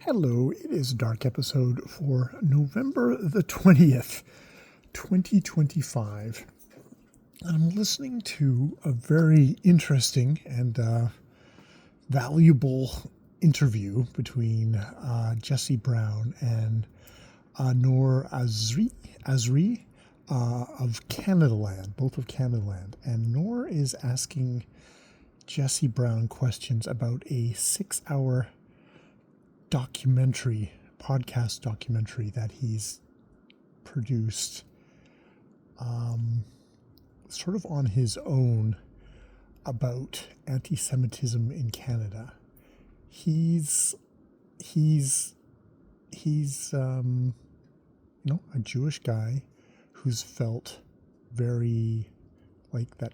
Hello, it is Dark episode for November the 20th, 2025. I'm listening to a very interesting and valuable interview between Jesse Brown and Noor Azri of Canadaland, both of Canadaland. And Noor is asking Jesse Brown questions about a 6-hour podcast documentary that he's produced sort of on his own about anti-Semitism in Canada. He's a Jewish guy who's felt very like that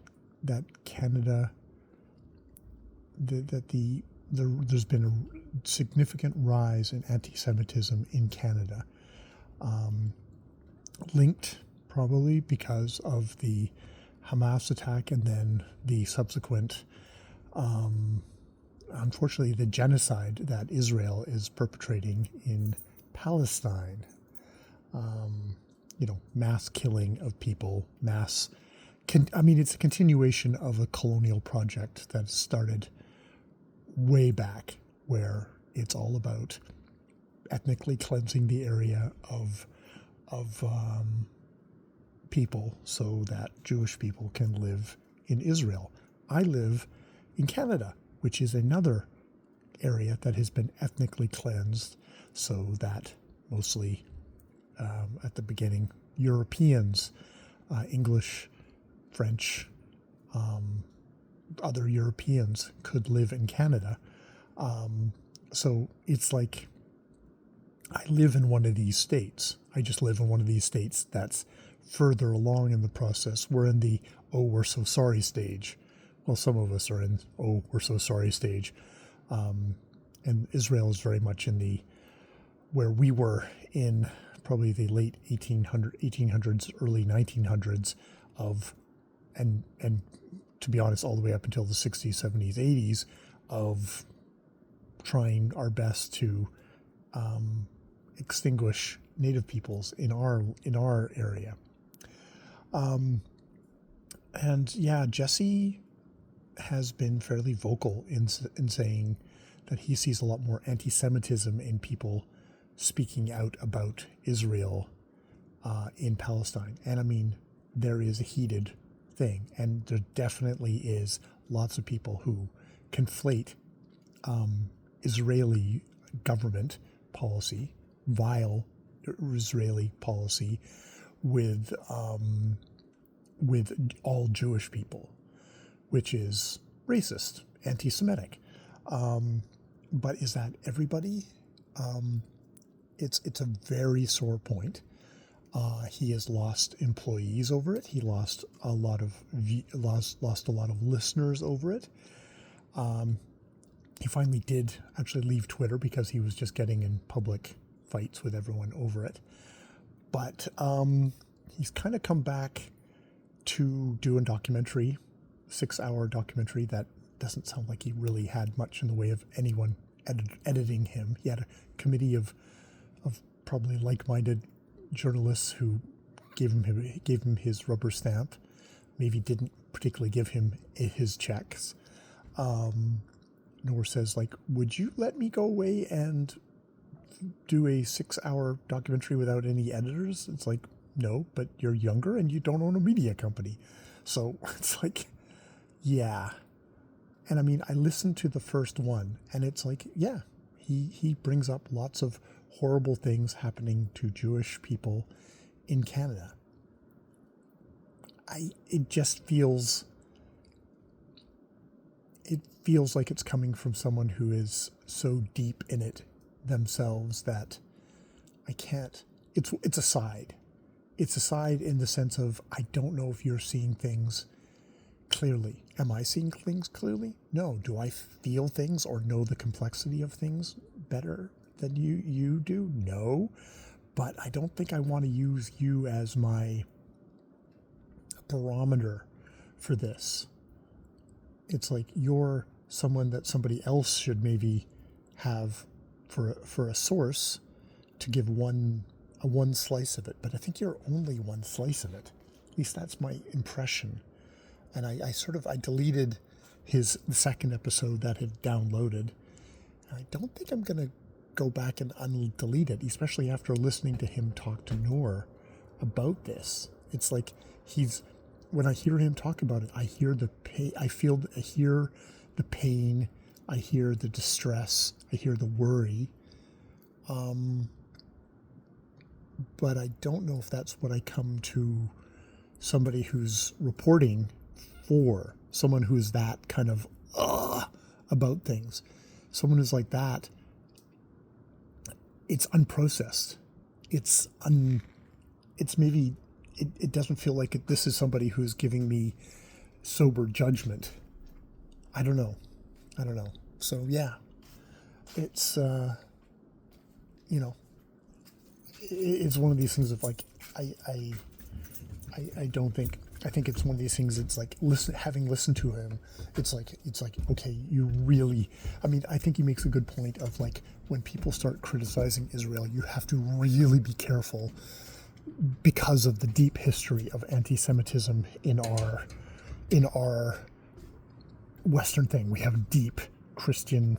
Canada, there's been a significant rise in anti-Semitism in Canada, linked probably because of the Hamas attack and then the subsequent, unfortunately, the genocide that Israel is perpetrating in Palestine. Mass killing of people, it's a continuation of a colonial project that started way back, where it's all about ethnically cleansing the area of people so that Jewish people can live in Israel. I live in Canada, which is another area that has been ethnically cleansed so that mostly at the beginning Europeans, English, French, other Europeans could live in Canada. So it's like I live in one of these states. I just live in one of these states that's further along in the process. We're in the, oh, we're so sorry stage. Well, some of us are in, oh, we're so sorry stage. And Israel is very much in the, where we were in probably the late 1800s, early 1900s of, and to be honest, all the way up until the 60s, 70s, 80s, of trying our best to extinguish Native peoples in our area. Jesse has been fairly vocal in saying that he sees a lot more anti-Semitism in people speaking out about Israel in Palestine. And there is a heated thing, and there definitely is lots of people who conflate Israeli government policy, vile Israeli policy, with all Jewish people, which is racist, anti-Semitic. But is that everybody? It's a very sore point. He has lost employees over it. He lost a lot of listeners over it. He finally did actually leave Twitter because he was just getting in public fights with everyone over it. But he's kind of come back to do a documentary, 6-hour documentary that doesn't sound like he really had much in the way of anyone editing him. He had a committee of probably like-minded journalists who gave him his rubber stamp. Maybe didn't particularly give him his checks. Noor says, would you let me go away and do a 6-hour documentary without any editors? It's like, no, but you're younger and you don't own a media company. So it's like, yeah. And I listened to the first one, and it's like, yeah, he brings up lots of horrible things happening to Jewish people in Canada. It feels like it's coming from someone who is so deep in it themselves that I can't. It's a side. It's a side in the sense of, I don't know if you're seeing things clearly. Am I seeing things clearly? No. Do I feel things or know the complexity of things better than you do? No. But I don't think I want to use you as my barometer for this. It's like you're someone that somebody else should maybe have for a source to give one slice of it, but I think you're only one slice of it. At least that's my impression. And I deleted the second episode that had downloaded. I don't think I'm going to go back and undelete it, especially after listening to him talk to Noor about this. It's like when I hear him talk about it, I hear the pain, I hear the pain, I hear the distress, I hear the worry. But I don't know if that's what I come to somebody who's reporting for, someone who's that kind of about things. Someone who's like that, it's unprocessed. It doesn't feel like this is somebody who's giving me sober judgment. I don't know. So yeah, it's, it's one of these things of like, I think it's one of these things. It's like having listened to him, it's like, okay, you really, I think he makes a good point of like, when people start criticizing Israel, you have to really be careful because of the deep history of anti-Semitism in our Western thing. We have deep Christian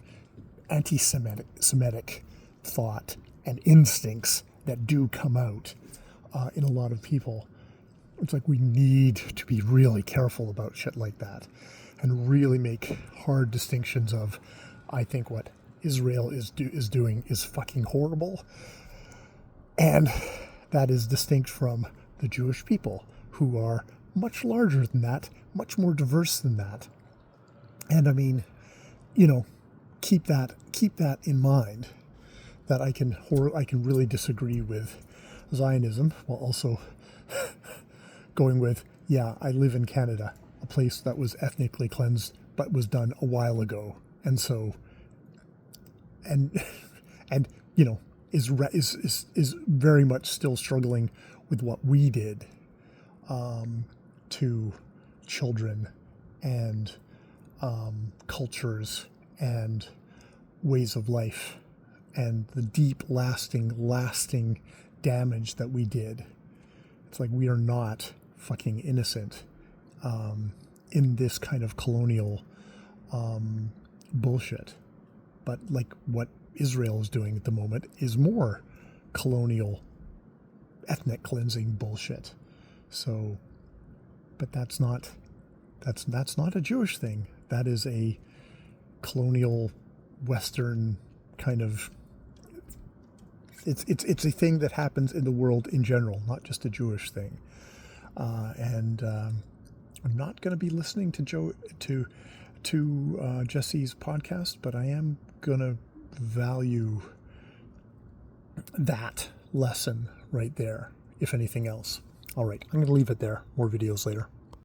anti-Semitic thought and instincts that do come out in a lot of people. It's like we need to be really careful about shit like that and really make hard distinctions of, I think what Israel is doing is fucking horrible, and that is distinct from the Jewish people, who are much larger than that, much more diverse than that. And keep that in mind, that I can really disagree with Zionism while also going with, yeah, I live in Canada, a place that was ethnically cleansed but was done a while ago, and so is very much still struggling with what we did to children and cultures and ways of life, and the deep, lasting damage that we did. It's like we are not fucking innocent in this kind of colonial bullshit. But like what Israel is doing at the moment is more colonial, ethnic cleansing bullshit. So, but that's not a Jewish thing. That is a colonial Western kind of. It's a thing that happens in the world in general, not just a Jewish thing. And I'm not going to be listening to Jesse's podcast, but I am going to value that lesson right there, if anything else. All right, I'm going to leave it there. More videos later.